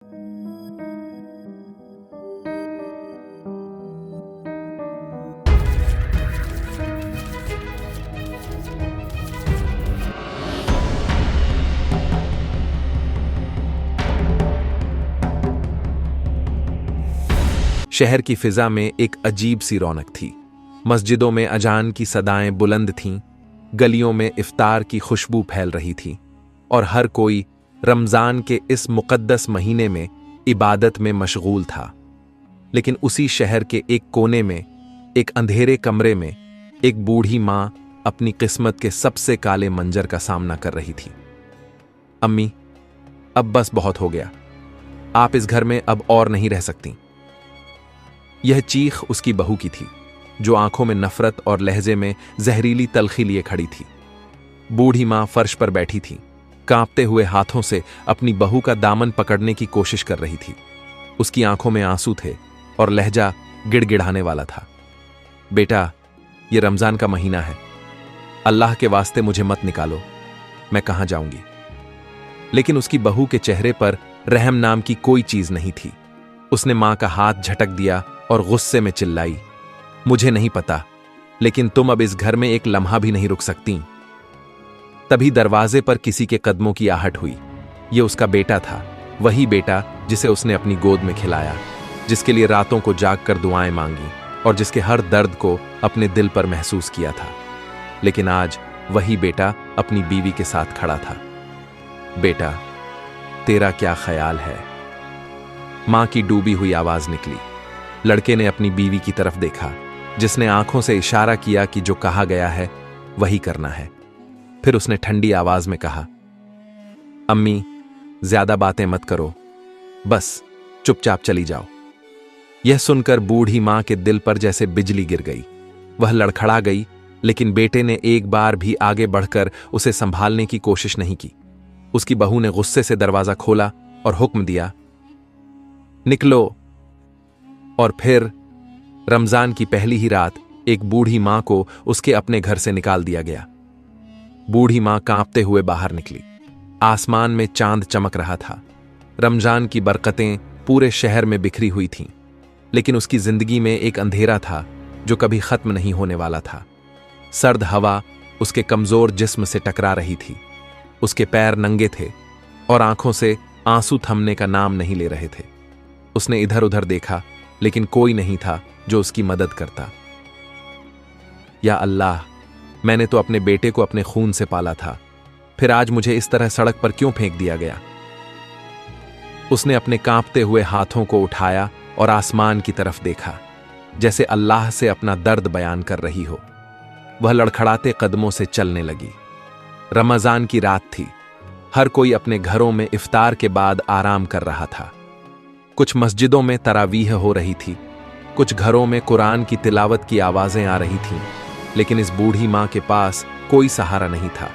शहर की फिजा में एक अजीब सी रौनक थी। मस्जिदों में अजान की सदाएं बुलंद थीं, गलियों में इफ्तार की खुशबू फैल रही थी और हर कोई रमजान के इस मुकद्दस महीने में इबादत में मशगूल था। लेकिन उसी शहर के एक कोने में, एक अंधेरे कमरे में, एक बूढ़ी मां अपनी किस्मत के सबसे काले मंजर का सामना कर रही थी। अम्मी, अब बस बहुत हो गया, आप इस घर में अब और नहीं रह सकती। यह चीख उसकी बहू की थी, जो आंखों में नफरत और लहजे में जहरीली तलखी लिए खड़ी थी। बूढ़ी मां फर्श पर बैठी थी, कांपते हुए हाथों से अपनी बहू का दामन पकड़ने की कोशिश कर रही थी। उसकी आंखों में आंसू थे और लहजा गिड़गिड़ाने वाला था। बेटा, यह रमजान का महीना है, अल्लाह के वास्ते मुझे मत निकालो, मैं कहां जाऊंगी। लेकिन उसकी बहू के चेहरे पर रहम नाम की कोई चीज नहीं थी। उसने मां का हाथ झटक दिया और गुस्से में चिल्लाई, मुझे नहीं पता, लेकिन तुम अब इस घर में एक लम्हा भी नहीं रुक सकती। तभी दरवाजे पर किसी के कदमों की आहट हुई। यह उसका बेटा था, वही बेटा जिसे उसने अपनी गोद में खिलाया, जिसके लिए रातों को जागकर दुआएं मांगी और जिसके हर दर्द को अपने दिल पर महसूस किया था। लेकिन आज वही बेटा अपनी बीवी के साथ खड़ा था। बेटा, तेरा क्या ख्याल है? मां की डूबी हुई आवाज निकली। लड़के ने अपनी बीवी की तरफ देखा, जिसने आंखों से इशारा किया कि जो कहा गया है वही करना है। फिर उसने ठंडी आवाज में कहा, अम्मी, ज्यादा बातें मत करो, बस चुपचाप चली जाओ। यह सुनकर बूढ़ी मां के दिल पर जैसे बिजली गिर गई। वह लड़खड़ा गई, लेकिन बेटे ने एक बार भी आगे बढ़कर उसे संभालने की कोशिश नहीं की। उसकी बहू ने गुस्से से दरवाजा खोला और हुक्म दिया, निकलो। और फिर रमजान की पहली ही रात एक बूढ़ी मां को उसके अपने घर से निकाल दिया गया। बूढ़ी मां कांपते हुए बाहर निकली। आसमान में चांद चमक रहा था। रमजान की बरकतें पूरे शहर में बिखरी हुई थीं, लेकिन उसकी जिंदगी में एक अंधेरा था जो कभी खत्म नहीं होने वाला था। सर्द हवा उसके कमजोर जिस्म से टकरा रही थी। उसके पैर नंगे थे और आंखों से आंसू थमने का नाम नहीं ले रहे थे। उसने इधर उधर देखा, लेकिन कोई नहीं था जो उसकी मदद करता। या अल्लाह, मैंने तो अपने बेटे को अपने खून से पाला था, फिर आज मुझे इस तरह सड़क पर क्यों फेंक दिया गया? उसने अपने कांपते हुए हाथों को उठाया और आसमान की तरफ देखा, जैसे अल्लाह से अपना दर्द बयान कर रही हो। वह लड़खड़ाते कदमों से चलने लगी। रमजान की रात थी। हर कोई अपने घरों में इफ्तार के बाद आराम कर रहा था। कुछ मस्जिदों में तरावीह हो रही थी, कुछ घरों में कुरान की तिलावत की आवाजें आ रही थीं, लेकिन इस बूढ़ी मां के पास कोई सहारा नहीं था।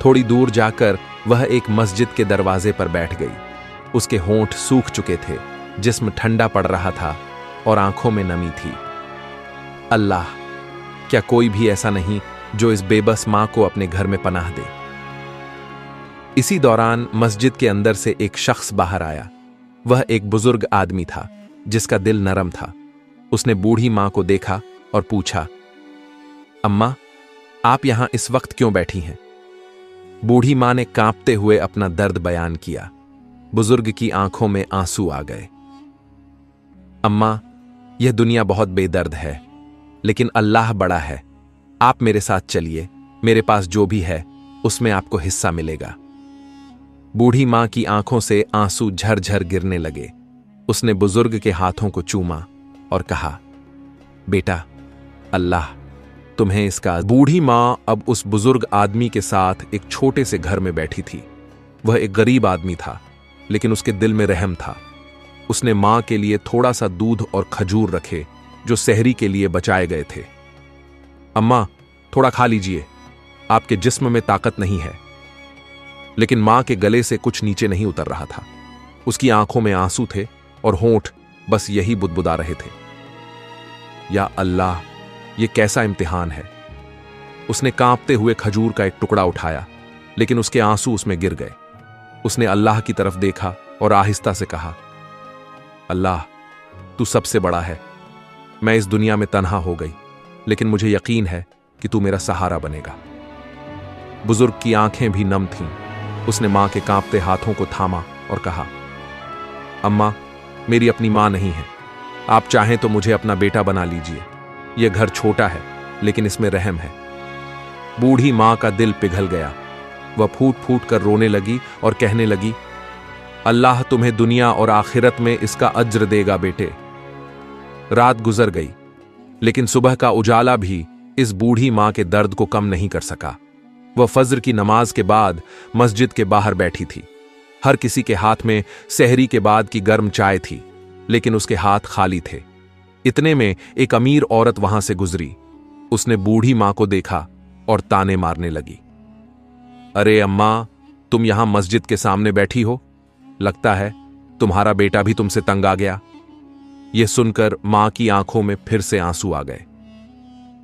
थोड़ी दूर जाकर वह एक मस्जिद के दरवाजे पर बैठ गई। उसके होंठ सूख चुके थे, जिस्म ठंडा पड़ रहा था और आंखों में नमी थी। अल्लाह, क्या कोई भी ऐसा नहीं जो इस बेबस मां को अपने घर में पनाह दे? इसी दौरान मस्जिद के अंदर से एक शख्स बाहर आया। वह एक बुजुर्ग आदमी था, जिसका दिल नरम था। उसने बूढ़ी मां को देखा और पूछा, अम्मा, आप यहां इस वक्त क्यों बैठी हैं? बूढ़ी मां ने कांपते हुए अपना दर्द बयान किया। बुजुर्ग की आंखों में आंसू आ गए। अम्मा, यह दुनिया बहुत बेदर्द है, लेकिन अल्लाह बड़ा है। आप मेरे साथ चलिए, मेरे पास जो भी है उसमें आपको हिस्सा मिलेगा। बूढ़ी मां की आंखों से आंसू झरझर गिरने लगे। उसने बुजुर्ग के हाथों को चूमा और कहा, बेटा, अल्लाह तुम्हें इसका। बूढ़ी मां अब उस बुजुर्ग आदमी के साथ एक छोटे से घर में बैठी थी। वह एक गरीब आदमी था, लेकिन उसके दिल में रहम था। उसने मां के लिए थोड़ा सा दूध और खजूर रखे, जो सहरी के लिए बचाए गए थे। अम्मा, थोड़ा खा लीजिए, आपके जिस्म में ताकत नहीं है। लेकिन मां के गले से कुछ नीचे नहीं उतर रहा था। उसकी आंखों में आंसू थे और होंठ बस यही बुदबुदा रहे थे। या अल्लाह, ये कैसा इम्तिहान है। उसने कांपते हुए खजूर का एक टुकड़ा उठाया, लेकिन उसके आंसू उसमें गिर गए। उसने अल्लाह की तरफ देखा और आहिस्ता से कहा, अल्लाह, तू सबसे बड़ा है। मैं इस दुनिया में तन्हा हो गई, लेकिन मुझे यकीन है कि तू मेरा सहारा बनेगा। बुजुर्ग की आंखें भी नम थीं। उसने मां के कांपते हाथों को थामा और कहा, अम्मा, मेरी अपनी मां नहीं है। आप चाहें तो मुझे अपना बेटा बना लीजिए। यह घर छोटा है, लेकिन इसमें रहम है। बूढ़ी मां का दिल पिघल गया। वह फूट फूट कर रोने लगी और कहने लगी, अल्लाह तुम्हें दुनिया और आखिरत में इसका अज्र देगा बेटे। रात गुजर गई, लेकिन सुबह का उजाला भी इस बूढ़ी मां के दर्द को कम नहीं कर सका। वह फज्र की नमाज के बाद मस्जिद के बाहर बैठी थी। हर किसी के हाथ में सहरी के बाद की गर्म चाय थी, लेकिन उसके हाथ खाली थे। इतने में एक अमीर औरत वहां से गुजरी। उसने बूढ़ी मां को देखा और ताने मारने लगी, अरे अम्मा, तुम यहां मस्जिद के सामने बैठी हो? लगता है तुम्हारा बेटा भी तुमसे तंग आ गया। यह सुनकर मां की आंखों में फिर से आंसू आ गए।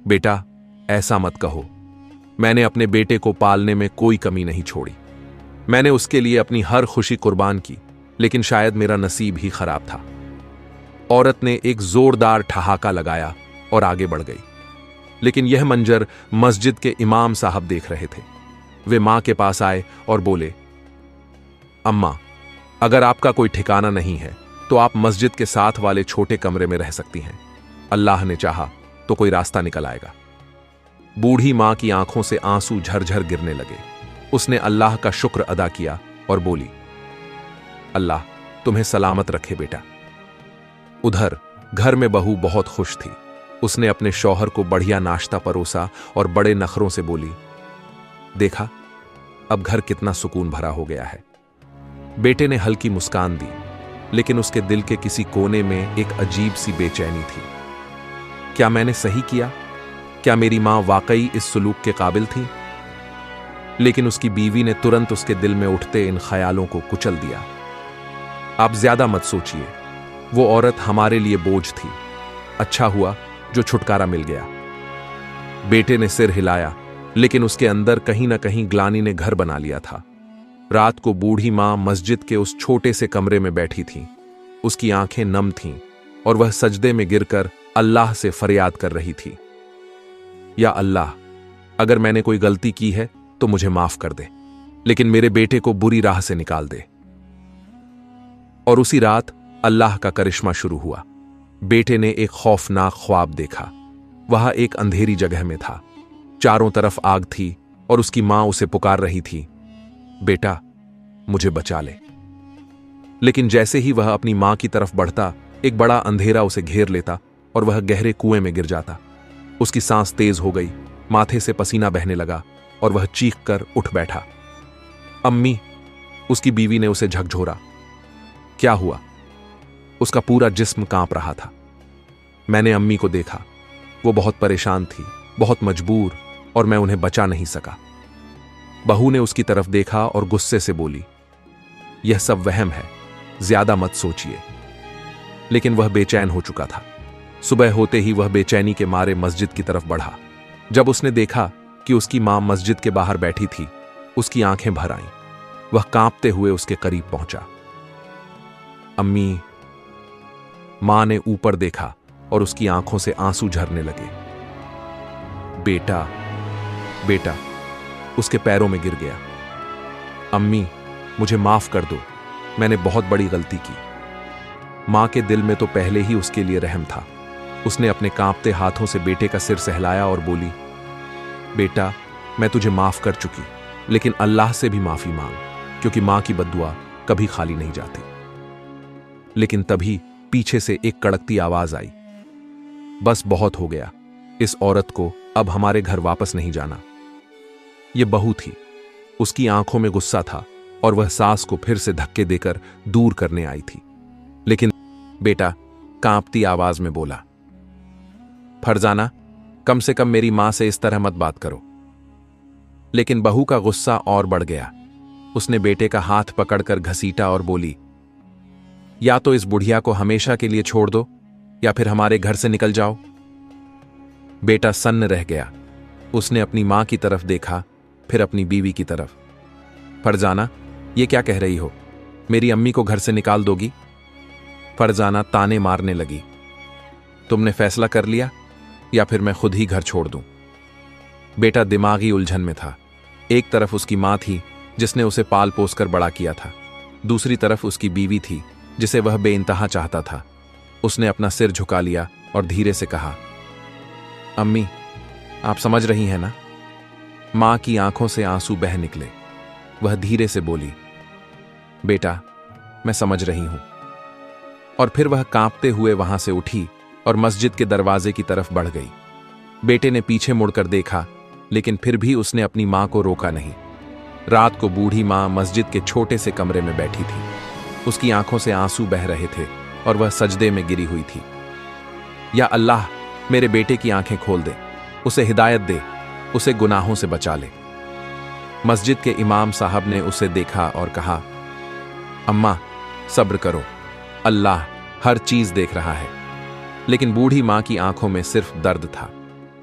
बेटा, ऐसा मत कहो। मैंने अपने बेटे को पालने में कोई कमी नहीं छोड़ी। मैंने उसके लिए अपनी हर खुशी कुर्बान की, लेकिन शायद मेरा नसीब ही खराब था। औरत ने एक जोरदार ठहाका लगाया और आगे बढ़ गई। लेकिन यह मंजर मस्जिद के इमाम साहब देख रहे थे। वे मां के पास आए और बोले, अम्मा, अगर आपका कोई ठिकाना नहीं है तो आप मस्जिद के साथ वाले छोटे कमरे में रह सकती हैं। अल्लाह ने चाहा तो कोई रास्ता निकल आएगा। बूढ़ी मां की आंखों से आंसू झरझर गिरने लगे। उसने अल्लाह का शुक्र अदा किया और बोली, अल्लाह तुम्हें सलामत रखे बेटा। उधर घर में बहू बहुत खुश थी। उसने अपने शौहर को बढ़िया नाश्ता परोसा और बड़े नखरों से बोली, देखा, अब घर कितना सुकून भरा हो गया है। बेटे ने हल्की मुस्कान दी, लेकिन उसके दिल के किसी कोने में एक अजीब सी बेचैनी थी। क्या मैंने सही किया? क्या मेरी मां वाकई इस सुलूक के काबिल थी? लेकिन उसकी बीवी ने तुरंत उसके दिल में उठते इन ख्यालों को कुचल दिया। आप ज्यादा मत सोचिए, वो औरत हमारे लिए बोझ थी। अच्छा हुआ जो छुटकारा मिल गया। बेटे ने सिर हिलाया, लेकिन उसके अंदर कहीं ना कहीं ग्लानि ने घर बना लिया था। रात को बूढ़ी मां मस्जिद के उस छोटे से कमरे में बैठी थी। उसकी आंखें नम थीं और वह सजदे में गिरकर अल्लाह से फरियाद कर रही थी, या अल्लाह, अगर मैंने कोई गलती की है तो मुझे माफ कर दे, लेकिन मेरे बेटे को बुरी राह से निकाल दे। और उसी रात अल्लाह का करिश्मा शुरू हुआ। बेटे ने एक खौफनाक ख्वाब देखा। वह एक अंधेरी जगह में था। चारों तरफ आग थी और उसकी मां उसे पुकार रही थी, बेटा, मुझे बचा ले। लेकिन जैसे ही वह अपनी मां की तरफ बढ़ता, एक बड़ा अंधेरा उसे घेर लेता और वह गहरे कुएं में गिर जाता। उसकी सांस तेज हो गई, माथे से पसीना बहने लगा और वह चीख कर उठ बैठा। अम्मी, उसकी बीवी ने उसे झकझोरा। क्या हुआ? उसका पूरा जिस्म कांप रहा था। मैंने अम्मी को देखा। वो बहुत परेशान थी, बहुत मजबूर, और मैं उन्हें बचा नहीं सका। बहू ने उसकी तरफ देखा और गुस्से से बोली, यह सब वहम है, ज्यादा मत सोचिए। लेकिन वह बेचैन हो चुका था। सुबह होते ही वह बेचैनी के मारे मस्जिद की तरफ बढ़ा। जब उसने देखा कि उसकी मां मस्जिद के बाहर बैठी थी, उसकी आंखें भर आईं। वह कांपते हुए उसके करीब पहुंचा। अम्मी। मां ने ऊपर देखा और उसकी आंखों से आंसू झरने लगे। बेटा, बेटा, उसके पैरों में गिर गया। अम्मी, मुझे माफ कर दो, मैंने बहुत बड़ी गलती की। मां के दिल में तो पहले ही उसके लिए रहम था। उसने अपने कांपते हाथों से बेटे का सिर सहलाया और बोली, बेटा, मैं तुझे माफ कर चुकी, लेकिन अल्लाह से भी माफी मांग, क्योंकि मां की बद्दुआ कभी खाली नहीं जाती। लेकिन तभी पीछे से एक कड़कती आवाज आई, बस बहुत हो गया, इस औरत को अब हमारे घर वापस नहीं जाना। यह बहू थी। उसकी आंखों में गुस्सा था और वह सास को फिर से धक्के देकर दूर करने आई थी। लेकिन बेटा कांपती आवाज में बोला, फरजाना, कम से कम मेरी मां से इस तरह मत बात करो। लेकिन बहू का गुस्सा और बढ़ गया। उसने बेटे का हाथ पकड़कर घसीटा और बोली, या तो इस बुढ़िया को हमेशा के लिए छोड़ दो या फिर हमारे घर से निकल जाओ। बेटा सन्न रह गया। उसने अपनी मां की तरफ देखा, फिर अपनी बीवी की तरफ। फरजाना, ये क्या कह रही हो? मेरी अम्मी को घर से निकाल दोगी? फरजाना ताने मारने लगी। तुमने फैसला कर लिया या फिर मैं खुद ही घर छोड़ दूं? बेटा दिमागी उलझन में था। एक तरफ उसकी मां थी जिसने उसे पाल पोस कर बड़ा किया था, दूसरी तरफ उसकी बीवी थी जिसे वह बेइंतहा चाहता था। उसने अपना सिर झुका लिया और धीरे से कहा, अम्मी, आप समझ रही हैं ना? मां की आंखों से आंसू बह निकले। वह धीरे से बोली, बेटा, मैं समझ रही हूं। और फिर वह कांपते हुए वहां से उठी और मस्जिद के दरवाजे की तरफ बढ़ गई। बेटे ने पीछे मुड़कर देखा, लेकिन फिर भी उसने अपनी मां को रोका नहीं। रात को बूढ़ी मां मस्जिद के छोटे से कमरे में बैठी थी। उसकी आंखों से आंसू बह रहे थे और वह सजदे में गिरी हुई थी। या अल्लाह, मेरे बेटे की आंखें खोल दे, उसे हिदायत दे, उसे गुनाहों से बचा ले। मस्जिद के इमाम साहब ने उसे देखा और कहा, अम्मा, सब्र करो, अल्लाह हर चीज देख रहा है। लेकिन बूढ़ी मां की आंखों में सिर्फ दर्द था।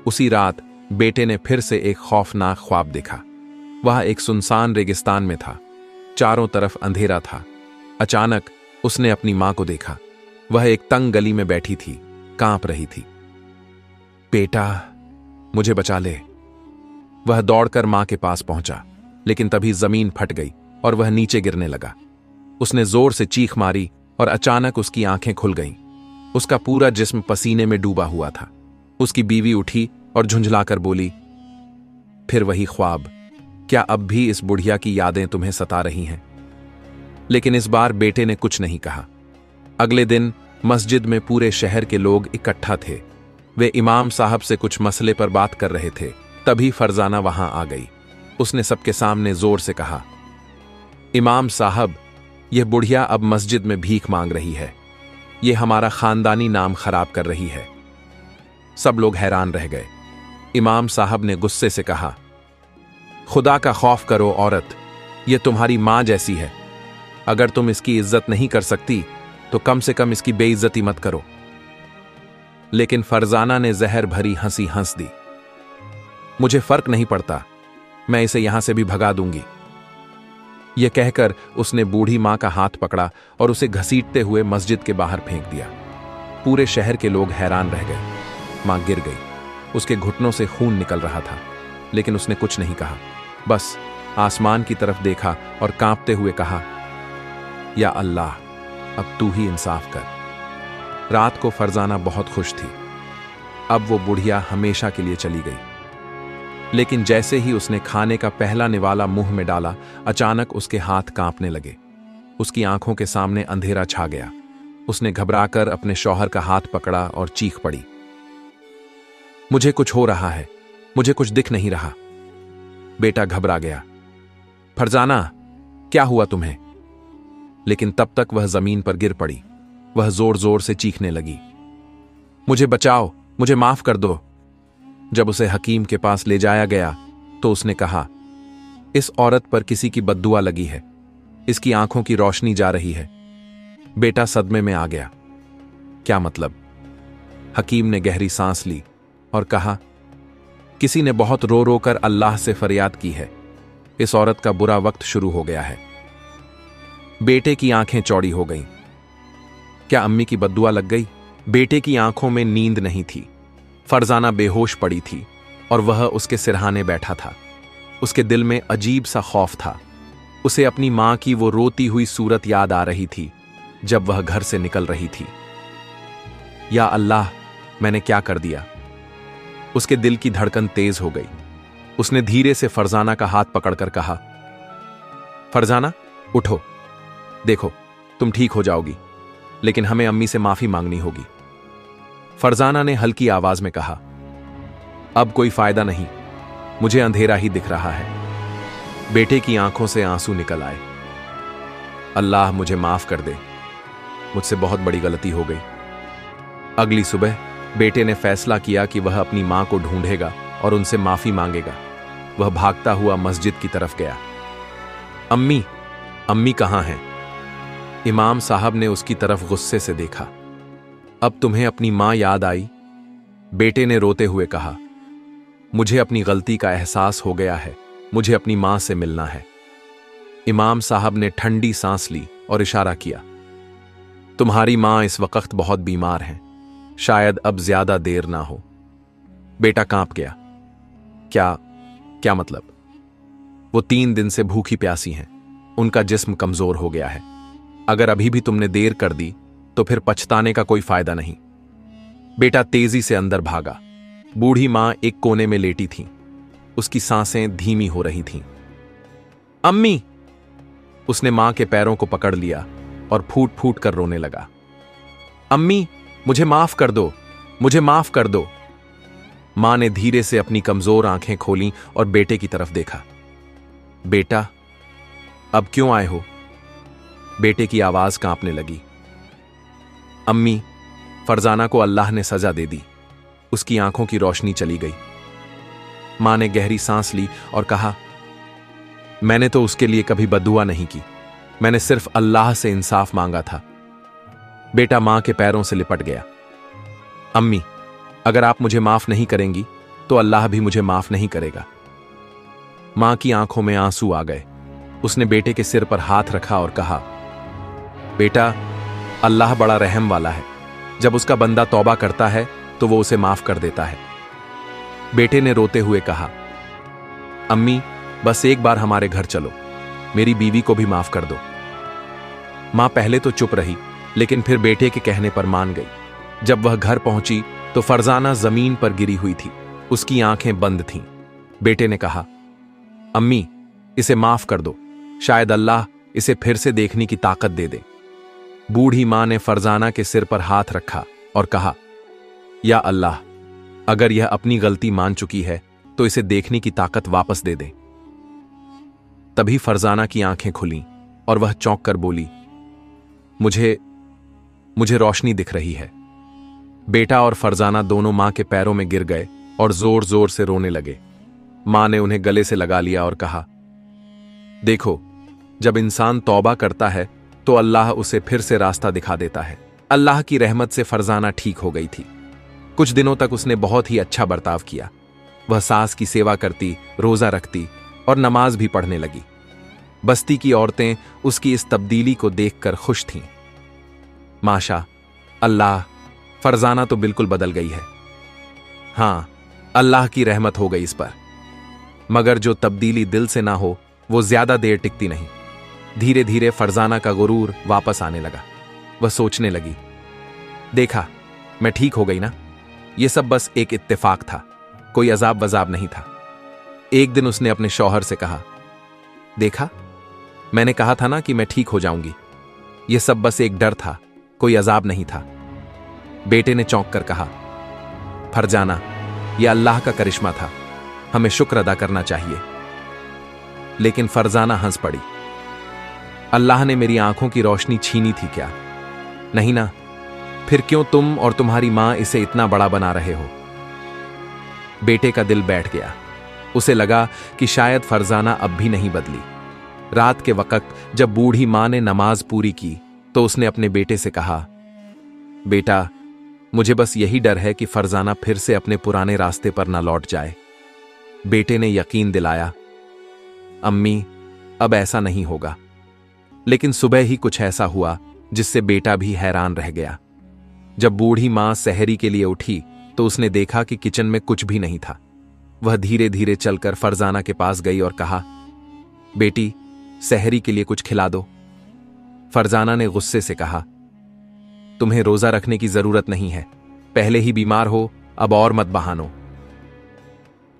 उसी रात बेटे ने फिर से एक खौफनाक ख्वाब देखा। वह एक सुनसान रेगिस्तान में था, चारों तरफ अंधेरा था। अचानक उसने अपनी मां को देखा। वह एक तंग गली में बैठी थी, कांप रही थी। बेटा, मुझे बचा ले। वह दौड़कर मां के पास पहुंचा, लेकिन तभी जमीन फट गई और वह नीचे गिरने लगा। उसने जोर से चीख मारी और अचानक उसकी आंखें खुल गईं। उसका पूरा जिस्म पसीने में डूबा हुआ था। उसकी बीवी उठी और झुंझलाकर बोली, फिर वही ख्वाब? क्या अब भी इस बुढ़िया की यादें तुम्हें सता रही हैं? लेकिन इस बार बेटे ने कुछ नहीं कहा। अगले दिन मस्जिद में पूरे शहर के लोग इकट्ठा थे। वे इमाम साहब से कुछ मसले पर बात कर रहे थे। तभी फरजाना वहां आ गई। उसने सबके सामने जोर से कहा, इमाम साहब, यह बुढ़िया अब मस्जिद में भीख मांग रही है। यह हमारा खानदानी नाम खराब कर रही है। सब लोग हैरान रह गए। इमाम साहब ने गुस्से से कहा, खुदा का खौफ करो औरत, यह तुम्हारी मां जैसी है। अगर तुम इसकी इज्जत नहीं कर सकती तो कम से कम इसकी बेइज्जती मत करो। लेकिन फरजाना ने जहर भरी हंसी हंस दी। मुझे फर्क नहीं पड़ता, मैं इसे यहां से भी भगा दूंगी। यह कहकर उसने बूढ़ी मां का हाथ पकड़ा और उसे घसीटते हुए मस्जिद के बाहर फेंक दिया। पूरे शहर के लोग हैरान रह गए। मां गिर गई। उसके घुटनों से खून निकल रहा था, लेकिन उसने कुछ नहीं कहा। बस आसमान की तरफ देखा और कांपते हुए कहा, या अल्लाह, अब तू ही इंसाफ कर। रात को फरजाना बहुत खुश थी। अब वो बुढ़िया हमेशा के लिए चली गई। लेकिन जैसे ही उसने खाने का पहला निवाला मुंह में डाला, अचानक उसके हाथ कांपने लगे। उसकी आंखों के सामने अंधेरा छा गया। उसने घबराकर अपने शौहर का हाथ पकड़ा और चीख पड़ी, मुझे कुछ हो रहा है, मुझे कुछ दिख नहीं रहा। बेटा घबरा गया। फरजाना, क्या हुआ तुम्हें? लेकिन तब तक वह जमीन पर गिर पड़ी। वह जोर जोर से चीखने लगी, मुझे बचाओ, मुझे माफ कर दो। जब उसे हकीम के पास ले जाया गया तो उसने कहा, इस औरत पर किसी की बद्दुआ लगी है, इसकी आंखों की रोशनी जा रही है। बेटा सदमे में आ गया। क्या मतलब? हकीम ने गहरी सांस ली और कहा, किसी ने बहुत रो रो कर अल्लाह से फरियाद की है। इस औरत का बुरा वक्त शुरू हो गया है। बेटे की आंखें चौड़ी हो गईं। क्या अम्मी की बद्दुआ लग गई? बेटे की आंखों में नींद नहीं थी। फरजाना बेहोश पड़ी थी और वह उसके सिरहाने बैठा था। उसके दिल में अजीब सा खौफ था। उसे अपनी मां की वो रोती हुई सूरत याद आ रही थी जब वह घर से निकल रही थी। या अल्लाह, मैंने क्या कर दिया? उसके दिल की धड़कन तेज हो गई। उसने धीरे से फरजाना का हाथ पकड़कर कहा, फरजाना, उठो, देखो तुम ठीक हो जाओगी, लेकिन हमें अम्मी से माफी मांगनी होगी। फरजाना ने हल्की आवाज में कहा, अब कोई फायदा नहीं, मुझे अंधेरा ही दिख रहा है। बेटे की आंखों से आंसू निकल आए। अल्लाह, मुझे माफ कर दे, मुझसे बहुत बड़ी गलती हो गई। अगली सुबह बेटे ने फैसला किया कि वह अपनी मां को ढूंढेगा और उनसे माफी मांगेगा। वह भागता हुआ मस्जिद की तरफ गया। अम्मी, अम्मी कहां हैं? इमाम साहब ने उसकी तरफ गुस्से से देखा। अब तुम्हें अपनी मां याद आई? बेटे ने रोते हुए कहा, मुझे अपनी गलती का एहसास हो गया है, मुझे अपनी मां से मिलना है। इमाम साहब ने ठंडी सांस ली और इशारा किया, तुम्हारी मां इस वक्त बहुत बीमार हैं, शायद अब ज्यादा देर ना हो। बेटा कांप गया। क्या क्या मतलब? वो 3 दिन से भूखी प्यासी हैं, उनका जिस्म कमजोर हो गया है। अगर अभी भी तुमने देर कर दी तो फिर पछताने का कोई फायदा नहीं। बेटा तेजी से अंदर भागा। बूढ़ी मां एक कोने में लेटी थी, उसकी सांसें धीमी हो रही थीं। अम्मी! उसने मां के पैरों को पकड़ लिया और फूट फूट कर रोने लगा। अम्मी, मुझे माफ कर दो, मुझे माफ कर दो। मां ने धीरे से अपनी कमजोर आंखें खोलीं और बेटे की तरफ देखा। बेटा, अब क्यों आए हो? बेटे की आवाज कांपने लगी। अम्मी, फरजाना को अल्लाह ने सजा दे दी। उसकी आंखों की रोशनी चली गई। मां ने गहरी सांस ली और कहा, मैंने तो उसके लिए कभी बद्दुआ नहीं की, मैंने सिर्फ अल्लाह से इंसाफ मांगा था। बेटा मां के पैरों से लिपट गया। अम्मी, अगर आप मुझे माफ नहीं करेंगी तो अल्लाह भी मुझे माफ नहीं करेगा। मां की आंखों में आंसू आ गए। उसने बेटे के सिर पर हाथ रखा और कहा, बेटा, अल्लाह बड़ा रहम वाला है, जब उसका बंदा तौबा करता है तो वो उसे माफ कर देता है। बेटे ने रोते हुए कहा, अम्मी, बस एक बार हमारे घर चलो, मेरी बीवी को भी माफ कर दो। मां पहले तो चुप रही, लेकिन फिर बेटे के कहने पर मान गई। जब वह घर पहुंची तो फरजाना जमीन पर गिरी हुई थी, उसकी आंखें बंद थीं। बेटे ने कहा, अम्मी, इसे माफ कर दो, शायद अल्लाह इसे फिर से देखने की ताकत दे दे। बूढ़ी मां ने फरजाना के सिर पर हाथ रखा और कहा, या अल्लाह, अगर यह अपनी गलती मान चुकी है तो इसे देखने की ताकत वापस दे दे। तभी फरजाना की आंखें खुलीं और वह चौंक कर बोली, मुझे रोशनी दिख रही है। बेटा और फरजाना दोनों मां के पैरों में गिर गए और जोर जोर से रोने लगे। मां ने उन्हें गले से लगा लिया और कहा, देखो, जब इंसान तौबा करता है तो अल्लाह उसे फिर से रास्ता दिखा देता है। अल्लाह की रहमत से फरजाना ठीक हो गई थी। कुछ दिनों तक उसने बहुत ही अच्छा बर्ताव किया। वह सास की सेवा करती, रोजा रखती और नमाज भी पढ़ने लगी। बस्ती की औरतें उसकी इस तब्दीली को देखकर खुश थीं। माशा अल्लाह, फरजाना तो बिल्कुल बदल गई है। हां, अल्लाह की रहमत हो गई इस पर। मगर जो तब्दीली दिल से ना हो वो ज्यादा देर टिकती नहीं। धीरे धीरे फरजाना का गुरूर वापस आने लगा। वह सोचने लगी, देखा, मैं ठीक हो गई ना, यह सब बस एक इत्तेफाक था, कोई अजाब वजाब नहीं था। एक दिन उसने अपने शौहर से कहा, देखा, मैंने कहा था ना कि मैं ठीक हो जाऊंगी, यह सब बस एक डर था, कोई अजाब नहीं था। बेटे ने चौंक कर कहा, फरजाना, यह अल्लाह का करिश्मा था, हमें शुक्र अदा करना चाहिए। लेकिन फरजाना हंस पड़ी। अल्लाह ने मेरी आंखों की रोशनी छीनी थी क्या? नहीं ना, फिर क्यों तुम और तुम्हारी मां इसे इतना बड़ा बना रहे हो? बेटे का दिल बैठ गया। उसे लगा कि शायद फरजाना अब भी नहीं बदली। रात के वक्त जब बूढ़ी मां ने नमाज पूरी की तो उसने अपने बेटे से कहा, बेटा, मुझे बस यही डर है कि फरजाना फिर से अपने पुराने रास्ते पर ना लौट जाए। बेटे ने यकीन दिलाया, अम्मी, अब ऐसा नहीं होगा। लेकिन सुबह ही कुछ ऐसा हुआ जिससे बेटा भी हैरान रह गया। जब बूढ़ी मां सहरी के लिए उठी तो उसने देखा कि किचन में कुछ भी नहीं था। वह धीरे धीरे चलकर फरजाना के पास गई और कहा, बेटी, सहरी के लिए कुछ खिला दो। फरजाना ने गुस्से से कहा, तुम्हें रोजा रखने की जरूरत नहीं है, पहले ही बीमार हो, अब और मत बहानो।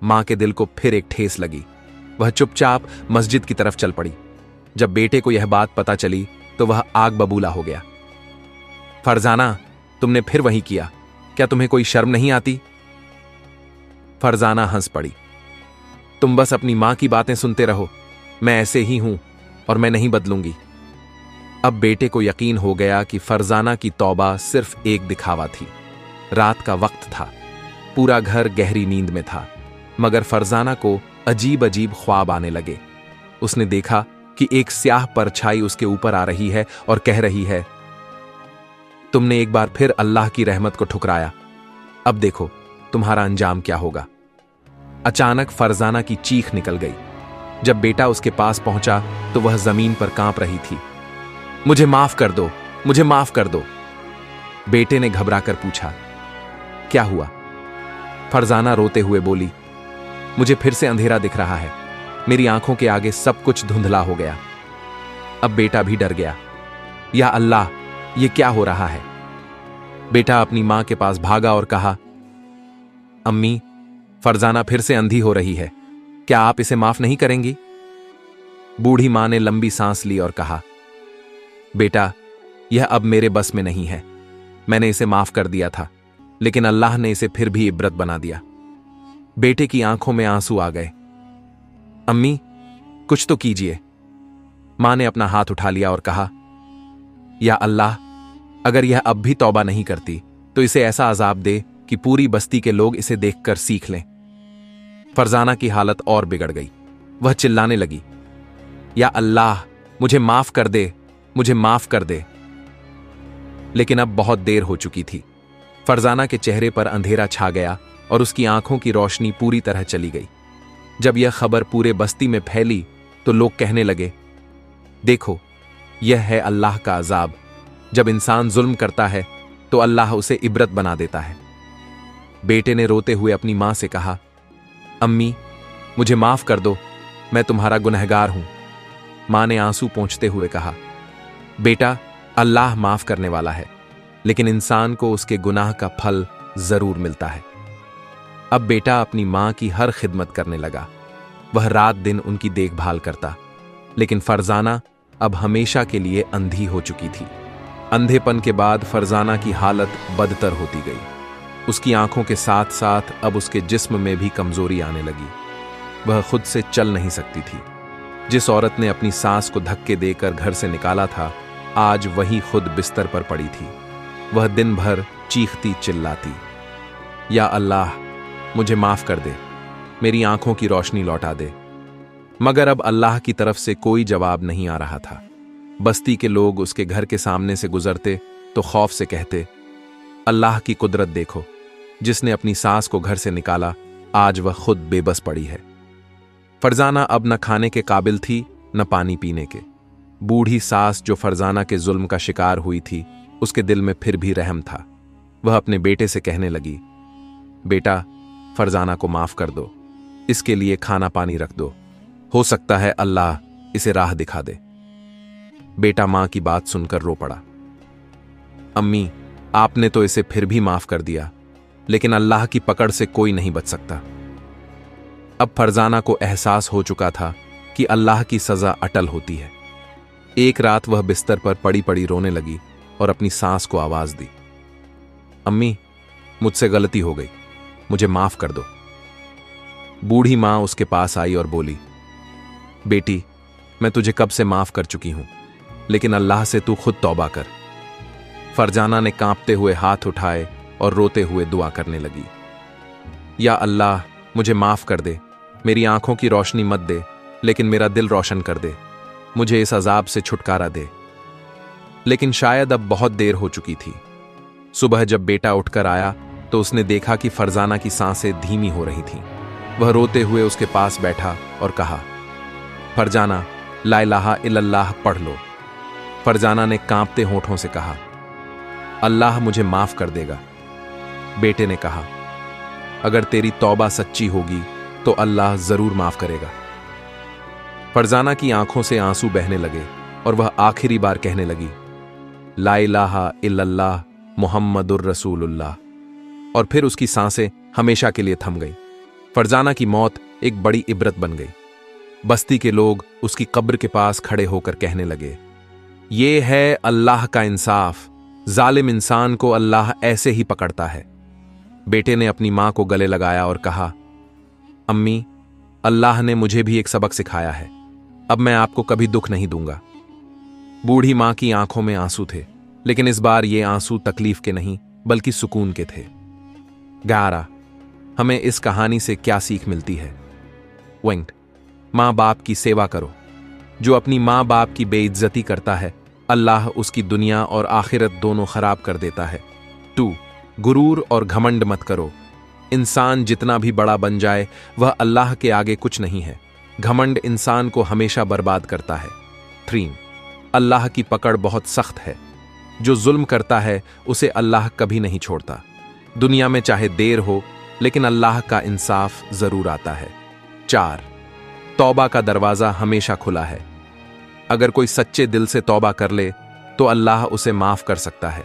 मां के दिल को फिर एक ठेस लगी। वह चुपचाप मस्जिद की तरफ चल पड़ी। जब बेटे को यह बात पता चली तो वह आग बबूला हो गया। फरजाना, तुमने फिर वही किया, क्या तुम्हें कोई शर्म नहीं आती? फरजाना हंस पड़ी। तुम बस अपनी मां की बातें सुनते रहो, मैं ऐसे ही हूं और मैं नहीं बदलूंगी। अब बेटे को यकीन हो गया कि फरजाना की तौबा सिर्फ एक दिखावा थी। रात का वक्त था, पूरा घर गहरी नींद में था, मगर फरजाना को अजीब अजीब ख्वाब आने लगे। उसने देखा कि एक स्याह परछाई उसके ऊपर आ रही है और कह रही है, तुमने एक बार फिर अल्लाह की रहमत को ठुकराया, अब देखो तुम्हारा अंजाम क्या होगा। अचानक फरजाना की चीख निकल गई। जब बेटा उसके पास पहुंचा तो वह जमीन पर कांप रही थी। मुझे माफ कर दो, मुझे माफ कर दो। बेटे ने घबराकर पूछा, क्या हुआ? फरजाना रोते हुए बोली, मुझे फिर से अंधेरा दिख रहा है, मेरी आंखों के आगे सब कुछ धुंधला हो गया। अब बेटा भी डर गया। या अल्लाह, ये क्या हो रहा है? बेटा अपनी मां के पास भागा और कहा, अम्मी, फरजाना फिर से अंधी हो रही है, क्या आप इसे माफ नहीं करेंगी? बूढ़ी मां ने लंबी सांस ली और कहा, बेटा, यह अब मेरे बस में नहीं है। मैंने इसे माफ कर दिया था, लेकिन अल्लाह ने इसे फिर भी इबरत बना दिया। बेटे की आंखों में आंसू आ गए। अम्मी, कुछ तो कीजिए। मां ने अपना हाथ उठा लिया और कहा, या अल्लाह, अगर यह अब भी तौबा नहीं करती तो इसे ऐसा अजाब दे कि पूरी बस्ती के लोग इसे देखकर सीख लें। फरजाना की हालत और बिगड़ गई। वह चिल्लाने लगी, या अल्लाह, मुझे माफ कर दे, मुझे माफ कर दे। लेकिन अब बहुत देर हो चुकी थी। फरजाना के चेहरे पर अंधेरा छा गया और उसकी आंखों की रोशनी पूरी तरह चली गई। जब यह खबर पूरे बस्ती में फैली तो लोग कहने लगे, देखो, यह है अल्लाह का अजाब। जब इंसान जुल्म करता है तो अल्लाह उसे इबरत बना देता है। बेटे ने रोते हुए अपनी मां से कहा, अम्मी, मुझे माफ कर दो, मैं तुम्हारा गुनहगार हूं। मां ने आंसू पोंछते हुए कहा, बेटा, अल्लाह माफ करने वाला है, लेकिन इंसान को उसके गुनाह का फल जरूर मिलता है। अब बेटा अपनी मां की हर खिदमत करने लगा। वह रात दिन उनकी देखभाल करता, लेकिन फरजाना अब हमेशा के लिए अंधी हो चुकी थी। अंधेपन के बाद फरजाना की हालत बदतर होती गई। उसकी आंखों के साथ साथ अब उसके जिस्म में भी कमजोरी आने लगी। वह खुद से चल नहीं सकती थी। जिस औरत ने अपनी सास को धक्के देकर घर से निकाला था, आज वही खुद बिस्तर पर पड़ी थी। वह दिन भर चीखती चिल्लाती, या अल्लाह, मुझे माफ कर दे, मेरी आंखों की रोशनी लौटा दे। मगर अब अल्लाह की तरफ से कोई जवाब नहीं आ रहा था। बस्ती के लोग उसके घर के सामने से गुजरते तो खौफ से कहते, अल्लाह की कुदरत देखो, जिसने अपनी सास को घर से निकाला, आज वह खुद बेबस पड़ी है। फरजाना अब न खाने के काबिल थी न पानी पीने के। बूढ़ी सास जो फरजाना के जुल्म का शिकार हुई थी, उसके दिल में फिर भी रहम था। वह अपने बेटे से कहने लगी, बेटा, फरजाना को माफ कर दो, इसके लिए खाना पानी रख दो, हो सकता है अल्लाह इसे राह दिखा दे। बेटा मां की बात सुनकर रो पड़ा। अम्मी, आपने तो इसे फिर भी माफ कर दिया, लेकिन अल्लाह की पकड़ से कोई नहीं बच सकता। अब फरजाना को एहसास हो चुका था कि अल्लाह की सजा अटल होती है। एक रात वह बिस्तर पर पड़ी पड़ी रोने लगी और अपनी सास को आवाज दी, अम्मी, मुझसे गलती हो गई, मुझे माफ कर दो। बूढ़ी मां उसके पास आई और बोली, बेटी, मैं तुझे कब से माफ कर चुकी हूं, लेकिन अल्लाह से तू खुद तौबा कर। फरजाना ने कांपते हुए हाथ उठाए और रोते हुए दुआ करने लगी, या अल्लाह, मुझे माफ कर दे, मेरी आंखों की रोशनी मत दे, लेकिन मेरा दिल रोशन कर दे, मुझे इस अजाब से छुटकारा दे। लेकिन शायद अब बहुत देर हो चुकी थी। सुबह जब बेटा उठकर आया तो उसने देखा कि फरजाना की सांसें धीमी हो रही थीं। वह रोते हुए उसके पास बैठा और कहा, फरजाना, ला इलाहा इल्लल्लाह पढ़ लो। फरजाना ने कांपते होठों से कहा, अल्लाह मुझे माफ कर देगा। बेटे ने कहा, अगर तेरी तौबा सच्ची होगी तो अल्लाह जरूर माफ करेगा। फरजाना की आंखों से आंसू बहने लगे और वह आखिरी बार कहने लगी, ला इलाहा इल्लल्लाह मुहम्मदुर रसूलुल्लाह, और फिर उसकी सांसें हमेशा के लिए थम गईं। फरजाना की मौत एक बड़ी इबरत बन गई। बस्ती के लोग उसकी कब्र के पास खड़े होकर कहने लगे, ये है अल्लाह का इंसाफ, जालिम इंसान को अल्लाह ऐसे ही पकड़ता है। बेटे ने अपनी मां को गले लगाया और कहा, अम्मी, अल्लाह ने मुझे भी एक सबक सिखाया है, अब मैं आपको कभी दुख नहीं दूंगा। बूढ़ी मां की आंखों में आंसू थे, लेकिन इस बार ये आंसू तकलीफ के नहीं बल्कि सुकून के थे। 11 हमें इस कहानी से क्या सीख मिलती है? पॉइंट, मां बाप की सेवा करो। जो अपनी मां बाप की बेइज्जती करता है, अल्लाह उसकी दुनिया और आखिरत दोनों खराब कर देता है। 2 गुरूर और घमंड मत करो। इंसान जितना भी बड़ा बन जाए, वह अल्लाह के आगे कुछ नहीं है। घमंड इंसान को हमेशा बर्बाद करता है। 3 अल्लाह की पकड़ बहुत सख्त है। जो जुल्म करता है उसे अल्लाह कभी नहीं छोड़ता। दुनिया में चाहे देर हो, लेकिन अल्लाह का इंसाफ जरूर आता है। 4 तौबा का दरवाजा हमेशा खुला है। अगर कोई सच्चे दिल से तौबा कर ले तो अल्लाह उसे माफ कर सकता है,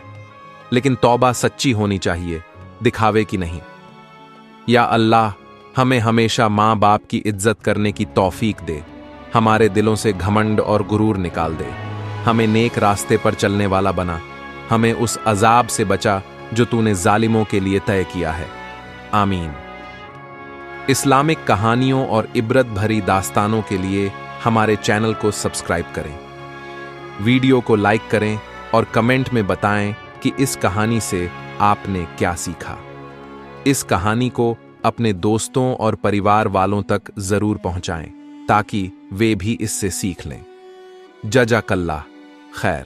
लेकिन तौबा सच्ची होनी चाहिए, दिखावे की नहीं। या अल्लाह हमें हमेशा माँ बाप की इज्जत करने की तौफीक दे, हमारे दिलों से घमंड और गुरूर निकाल दे, हमें नेक रास्ते पर चलने वाला बना, हमें उस अजाब से बचा जो तूने जालिमों के लिए तय किया है। आमीन। इस्लामिक कहानियों और इबरत भरी दास्तानों के लिए हमारे चैनल को सब्सक्राइब करें, वीडियो को लाइक करें और कमेंट में बताएं कि इस कहानी से आपने क्या सीखा। इस कहानी को अपने दोस्तों और परिवार वालों तक जरूर पहुंचाएं ताकि वे भी इससे सीख लें। जज़ाकल्लाह खैर।